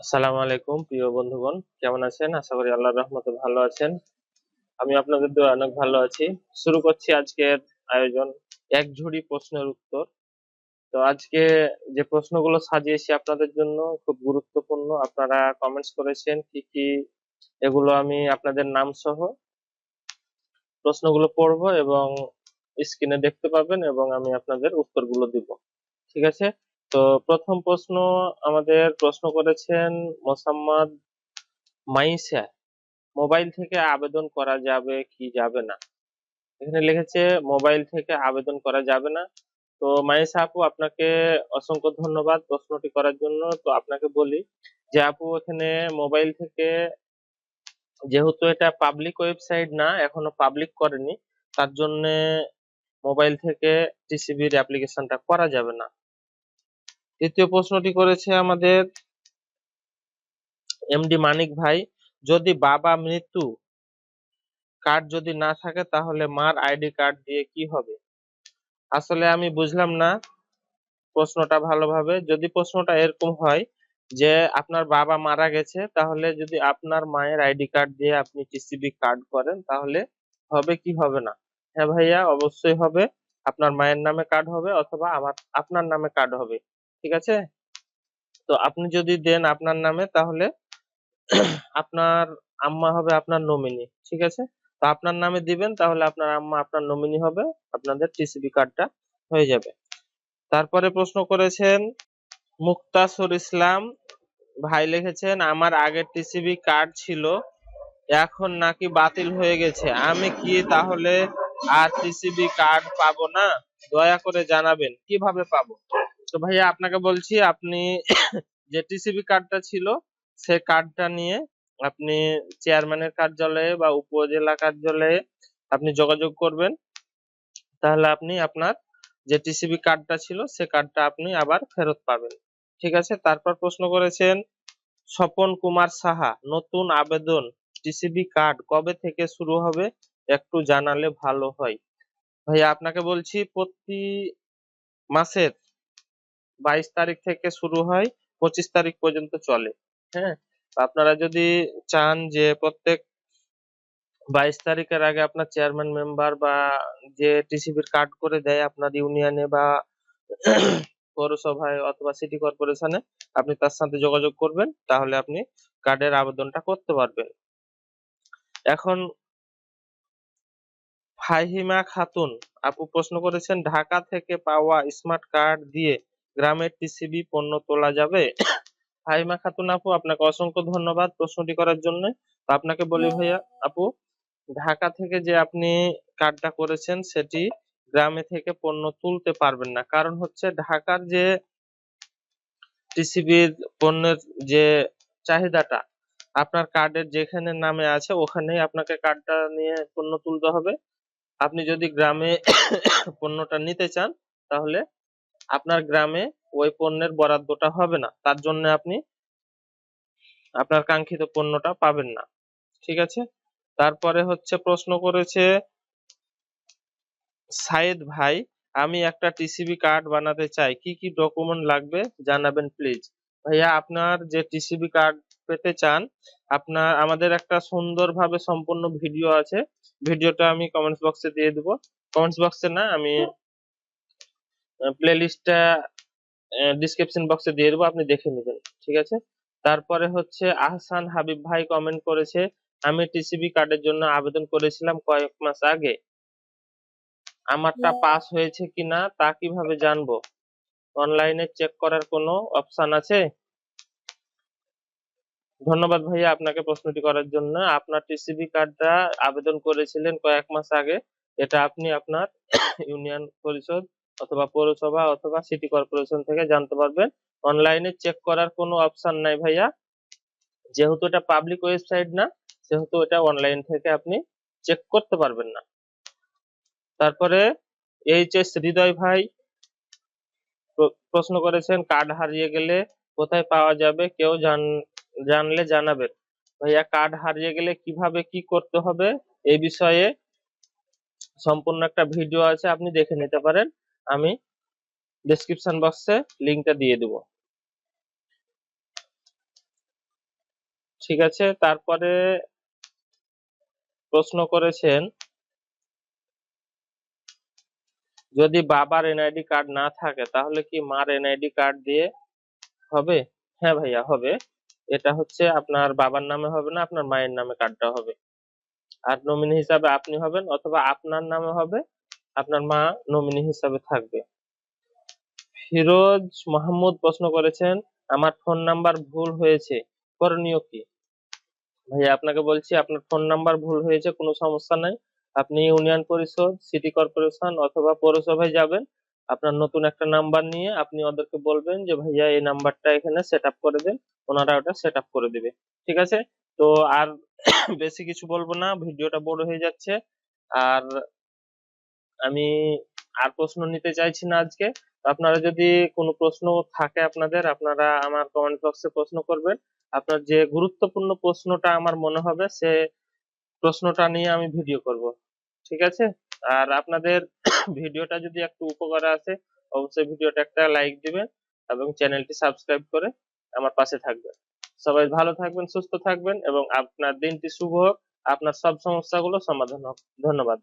আসসালামু আলাইকুম প্রিয় বন্ধুগণ, কেমন আছেন? আশা করি আল্লাহর রহমতে ভালো আছেন। আমি আপনাদের দোয়ায় অনেক ভালো আছি। শুরু করছি আজকের আয়োজন, এক ঝুড়ি প্রশ্নের উত্তর। তো আজকে যে প্রশ্নগুলো সাজিয়েছি আপনাদের জন্য খুব গুরুত্বপূর্ণ। আপনারা কমেন্টস করেছেন কি কি, এগুলো আমি আপনাদের নাম সহ প্রশ্নগুলো পড়বো এবং স্ক্রিনে দেখতে পাবেন এবং আমি আপনাদের উত্তরগুলো দিব। ঠিক আছে? তো প্রথম প্রশ্ন আমাদের প্রশ্ন করেছেন মোসাম্মদ মাইসা। মোবাইল থেকে আবেদন করা যাবে কি যাবে না? এখানে লিখেছে মোবাইল থেকে আবেদন করা যাবে না। তো মাইসা আপু, আপনাকে অসংখ্য ধন্যবাদ প্রশ্নটি করার জন্য। তো আপনাকে বলি যে আপু, এখানে মোবাইল থেকে, যেহেতু এটা পাবলিক ওয়েবসাইট না, এখনো পাবলিক করেনি, তার জন্য মোবাইল থেকে টিসিবির অ্যাপ্লিকেশনটা করা যাবে না। দ্বিতীয় প্রশ্নটি করেছে আমাদের এমডি মানিক ভাই। যদি বাবা মৃত্যু কার্ড যদি না থাকে তাহলে মার আইডি কার্ড দিয়ে কি হবে? আসলে আমি বুঝলাম না প্রশ্নটা ভালোভাবে। যদি প্রশ্নটা এরকম হয় যে আপনার বাবা মারা গেছে, তাহলে যদি আপনার মায়ের আইডি কার্ড দিয়ে আপনি টিসিবি কার্ড করেন তাহলে হবে কি হবে না? হ্যাঁ ভাইয়া, অবশ্যই হবে। আপনার মায়ের নামে কার্ড হবে অথবা আপনার নামে কার্ড হবে। ঠিক আছে? তো আপনি যদি দেন আপনার নামে, তাহলে আপনার আম্মা হবে আপনার নমিনি। ঠিক আছে? তো আপনার নামে দিবেন, তাহলে আপনার আম্মা আপনার নমিনি হবে, আপনাদের টিসিবি কার্ডটা হয়ে যাবে। তারপরে প্রশ্ন করেছেন মুক্তাসুর ইসলাম ভাই, লিখেছেন আমার আগের টিসিবি কার্ড ছিল, এখন নাকি বাতিল হয়ে গেছে, আমি কি তাহলে আর টিসিবি কার্ড পাবো না? দয়া করে জানাবেন কিভাবে পাবো। তো ভাইয়া আপনাকে বলছি, আপনি যে টিসিবি কার্ডটা ছিল সে কার্ডটা নিয়ে আপনি চেয়ারম্যানের কার্যালয়ে বা উপজেলা কার্যালয়ে আপনি যোগাযোগ করবেন, তাহলে আপনি আপনার যে টিসিবি কার্ডটা ছিল সে কার্ডটা আপনি আবার ফেরত পাবেন। ঠিক আছে? তারপর প্রশ্ন করেছেন স্বপন কুমার সাহা, নতুন আবেদন টিসিবি কার্ড কবে থেকে শুরু হবে, একটু জানালে ভালো হয়। ভাইয়া আপনাকে বলছি, প্রতি মাসের 22 তারিখ থেকে শুরু হয়, 25 তারিখ পর্যন্ত চলে। হ্যাঁ, আপনারা যদি চান যে প্রত্যেক 22 তারিখের আগে আপনার চেয়ারম্যান মেম্বার বা যে টিসিবির কার্ড করে দেয় আপনার ইউনিয়নে বা পৌরসভায় অথবা সিটি কর্পোরেশনে, আপনি তার সাথে যোগাযোগ করবেন, তাহলে আপনি কার্ডের আবেদনটা করতে পারবেন। এখন ফাহিমা খাতুন আপু প্রশ্ন করেছেন ঢাকা থেকে পাওয়া স্মার্ট কার্ড দিয়ে গ্রামের টিসিবি পণ্য তোলা যাবে? ফাহিমা খাতুন আপু, আপনাকে অসংখ্য ধন্যবাদ প্রশ্নটি করার জন্য। তো আপনাকে বলি ভাইয়া আপু, ঢাকা থেকে যে আপনি কার্ডটা করেছেন সেটি গ্রামে থেকে পণ্য তুলতে পারবেন না। কারণ হচ্ছে ঢাকার যে টিসিবির পণ্যের যে চাহিদাটা আপনার কার্ডের যেখানে নামে আছে ওখানেই আপনাকে কার্ডটা নিয়ে পণ্য তুলতে হবে। আপনি যদি গ্রামে পণ্যটা নিতে চান, তাহলে আপনার গ্রামে ওই পণ্যের বরাদ্দটা হবে না, তার জন্য আপনি আপনার কাঙ্ক্ষিত পণ্যটা পাবেন না। ঠিক আছে? তারপরে হচ্ছে প্রশ্ন করেছে সাইদ ভাই, আমি একটা টিসিবি কার্ড বানাতে চাই, কি কি ডকুমেন্ট লাগবে জানাবেন প্লিজ। ভাইয়া, আপনার যে টিসিবি কার্ড পেতে চান, আপনার আমাদের একটা সুন্দরভাবে সম্পূর্ণ ভিডিও আছে। ভিডিওটা আমি কমেন্টস বক্সে দিয়ে দিব। কমেন্টস বক্সে না, আমি প্লে লিস্টটা ডিসক্রিপশন বক্সে দিয়ে দেবো, আপনি দেখে নেবেন। ঠিক আছে? তারপরে হচ্ছে আহসান হাবিব ভাই কমেন্ট করেছে আমি টিসিবি কার্ডের জন্য আবেদন করেছিলাম কয়েক মাস আগে, আমারটা পাস হয়েছে কিনা তা কিভাবে জানবো? অনলাইনে চেক করার কোনো অপশন আছে? ধন্যবাদ ভাইয়া আপনাকে প্রশ্নটি করার জন্য। আপনার টিসিবি কার্ডটা আবেদন করেছিলেন কয়েক মাস আগে, এটা আপনি আপনার ইউনিয়ন পরিষদ অথবা পৌরসভা অথবা সিটি কর্পোরেশন থেকে জানতে পারবেন। অনলাইনে চেক করার কোনো অপশন নাই ভাইয়া, যেহেতু এটা পাবলিক ওয়েবসাইট না, সেহেতু এটা অনলাইন থেকে আপনি চেক করতে পারবেন না। তারপরে এইচএস হৃদয় ভাই প্রশ্ন করেছেন কার্ড হারিয়ে গেলে কোথায় পাওয়া যাবে, কেউ জানলে জানাবেন। ভাইয়া, কার্ড হারিয়ে গেলে কিভাবে কি করতে হবে এই বিষয়ে সম্পূর্ণ একটা ভিডিও আছে, আপনি দেখে নিতে পারেন। আমি ডেসক্রিপশন বক্সে লিংকটা দিয়ে দেব। ঠিক আছে, তারপরে প্রশ্ন করেছেন যদি বাবার এনআইডি কার্ড না থাকে তাহলে কি মার এনআইডি কার্ড দিয়ে হবে? হ্যাঁ ভাইয়া, হবে। এটা হচ্ছে আপনার বাবার নামে হবে না, আপনার মায়ের নামে কার্ডটা হবে। আর নমিনি হিসাবে আপনি হবেন, অথবা আপনার নামে হবে, আপনার মা নমিনি হিসাবে থাকবে। ফিরোজ মাহমুদ প্রশ্ন করেছেন আমার ফোন নাম্বার ভুল হয়েছে, করণীয় কি? ভাইয়া আপনাকে বলছি, আপনার ফোন নাম্বার ভুল হয়েছে, কোনো সমস্যা নাই। আপনি ইউনিয়ন পরিষদ, সিটি কর্পোরেশন অথবা পৌরসভায় যাবেন। আপনার নতুন একটা নাম্বার নিয়ে আপনি ওদেরকে বলবেন যে ভাইয়া এই নাম্বারটা এখানে সেট আপ করে দেন, ওনারা ওটা সেট আপ করে দিবে। ঠিক আছে? তো আর বেশি কিছু বলবো না, ভিডিওটা বড় হয়ে যাচ্ছে। আর আমি আর প্রশ্ন নিতে চাইছি না আজকে। তো আপনারা যদি কোনো প্রশ্ন থাকে আপনাদের, আপনারা আমার কমেন্ট বক্সে প্রশ্ন করবেন। আপনার যে গুরুত্বপূর্ণ প্রশ্নটা আমার মনে হবে সে প্রশ্নটা নিয়ে আমি ভিডিও করব। ঠিক আছে? আর আপনাদের ভিডিওটা যদি একটু উপকারে আসে, অবশ্যই ভিডিওটা একটা লাইক দিবেন এবং চ্যানেলটি সাবস্ক্রাইব করে আমার পাশে থাকবেন। সবাই ভালো থাকবেন, সুস্থ থাকবেন এবং আপনার দিনটি শুভ হোক, আপনার সব সমস্যাগুলো সমাধান হোক। ধন্যবাদ।